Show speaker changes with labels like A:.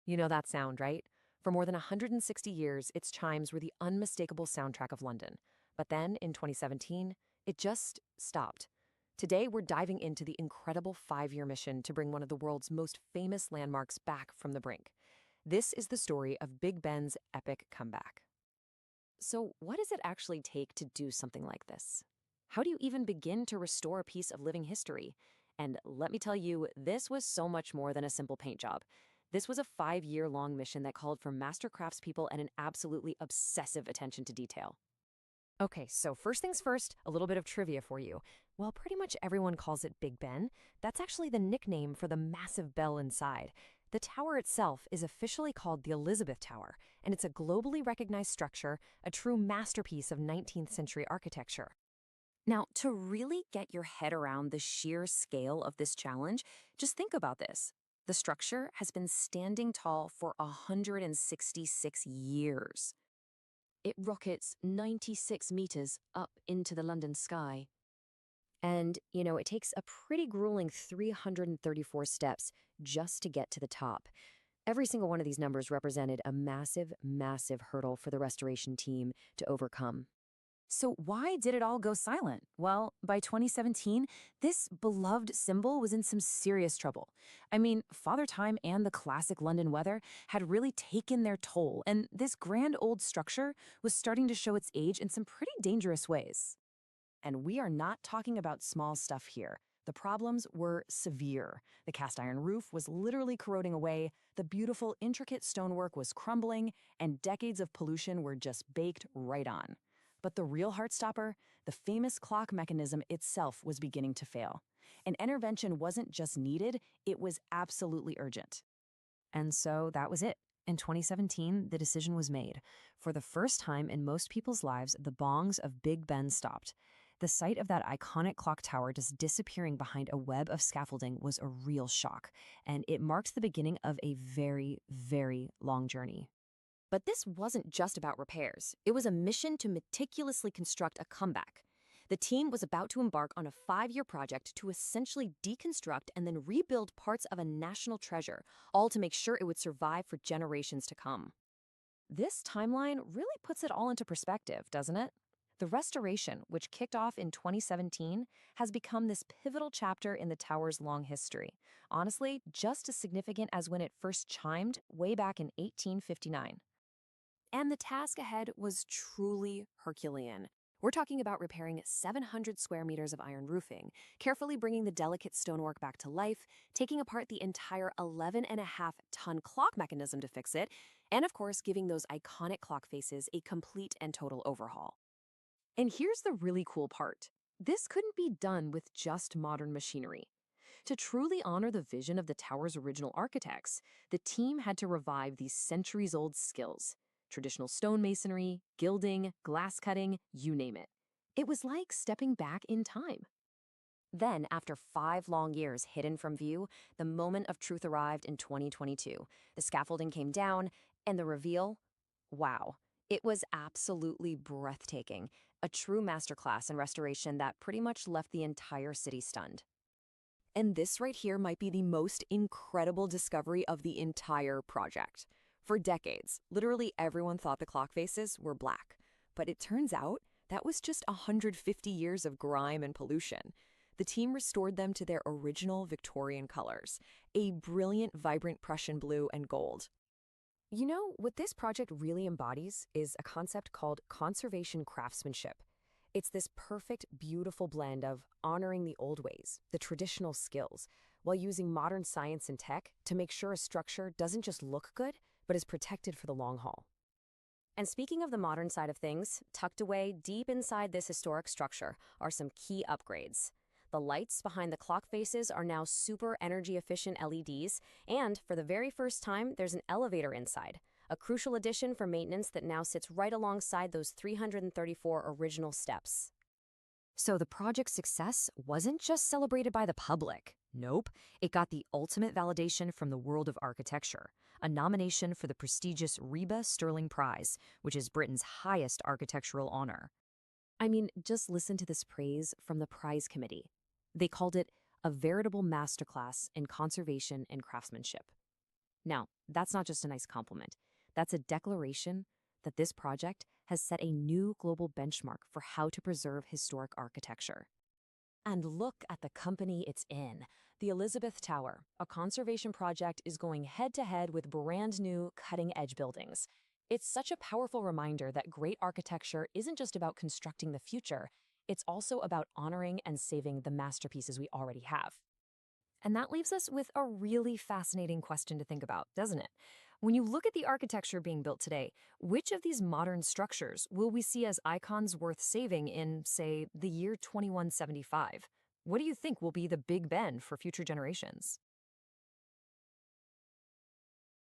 A: You know that sound, right? For more than 160 years, its chimes were the unmistakable soundtrack of London. But then, in 2017, it just stopped. Today, we're diving into the incredible 5-year mission to bring one of the world's most famous landmarks back from the brink. This is the story of Big Ben's epic comeback. So, what does it actually take to do something like this? How do you even begin to restore a piece of living history? And let me tell you, this was so much more than a simple paint job. This was a 5-year-long mission that called for master craftspeople and an absolutely obsessive attention to detail. Okay, so first things first, a little bit of trivia for you. While pretty much everyone calls it Big Ben, that's actually the nickname for the massive bell inside. The tower itself is officially called the Elizabeth Tower, and it's a globally recognized structure, a true masterpiece of 19th century architecture. Now, to really get your head around the sheer scale of this challenge, just think about this. The structure has been standing tall for 166 years. It rockets 96 meters up into the London sky. And, it takes a pretty grueling 334 steps just to get to the top. Every single one of these numbers represented a massive, massive hurdle for the restoration team to overcome.
B: So why did it all go silent? Well, by 2017, this beloved symbol was in some serious trouble. I mean, Father Time and the classic London weather had really taken their toll, and this grand old structure was starting to show its age in some pretty dangerous ways. And we are not talking about small stuff here. The problems were severe. The cast iron roof was literally corroding away, the beautiful, intricate stonework was crumbling, and decades of pollution were just baked right on. But the real heartstopper, the famous clock mechanism itself, was beginning to fail. An intervention wasn't just needed, it was absolutely urgent. And so that was it. In 2017, the decision was made. For the first time in most people's lives, the bongs of Big Ben stopped. The sight of that iconic clock tower just disappearing behind a web of scaffolding was a real shock, and it marked the beginning of a very, very long journey.
A: But this wasn't just about repairs. It was a mission to meticulously construct a comeback. The team was about to embark on a 5-year project to essentially deconstruct and then rebuild parts of a national treasure, all to make sure it would survive for generations to come. This timeline really puts it all into perspective, doesn't it? The restoration, which kicked off in 2017, has become this pivotal chapter in the tower's long history. Honestly, just as significant as when it first chimed way back in 1859. And the task ahead was truly Herculean. We're talking about repairing 700 square meters of iron roofing, carefully bringing the delicate stonework back to life, taking apart the entire 11.5-ton clock mechanism to fix it, and of course giving those iconic clock faces a complete and total overhaul. And here's the really cool part. This couldn't be done with just modern machinery. To truly honor the vision of the tower's original architects, the team had to revive these centuries-old skills. Traditional stonemasonry, gilding, glass cutting, you name it. It was like stepping back in time. Then, after 5 long years hidden from view, the moment of truth arrived in 2022. The scaffolding came down, and the reveal? Wow. It was absolutely breathtaking. A true masterclass in restoration that pretty much left the entire city stunned. And this right here might be the most incredible discovery of the entire project. For decades, literally everyone thought the clock faces were black. But it turns out that was just 150 years of grime and pollution. The team restored them to their original Victorian colors, a brilliant, vibrant Prussian blue and gold. What this project really embodies is a concept called conservation craftsmanship. It's this perfect, beautiful blend of honoring the old ways, the traditional skills, while using modern science and tech to make sure a structure doesn't just look good, but is protected for the long haul. And speaking of the modern side of things, tucked away deep inside this historic structure are some key upgrades. The lights behind the clock faces are now super energy-efficient LEDs, and for the very first time, there's an elevator inside. A crucial addition for maintenance that now sits right alongside those 334 original steps. So the project's success wasn't just celebrated by the public. Nope, it got the ultimate validation from the world of architecture, a nomination for the prestigious Reba Sterling Prize, which is Britain's highest architectural honor. I mean, just listen to this praise from the prize committee. They called it a veritable masterclass in conservation and craftsmanship. Now, that's not just a nice compliment. That's a declaration that this project has set a new global benchmark for how to preserve historic architecture. And look at the company it's in. The Elizabeth Tower, a conservation project, is going head-to-head with brand-new, cutting-edge buildings. It's such a powerful reminder that great architecture isn't just about constructing the future, it's also about honoring and saving the masterpieces we already have. And that leaves us with a really fascinating question to think about, doesn't it? When you look at the architecture being built today, which of these modern structures will we see as icons worth saving in, say, the year 2175? What do you think will be the Big Ben for future generations?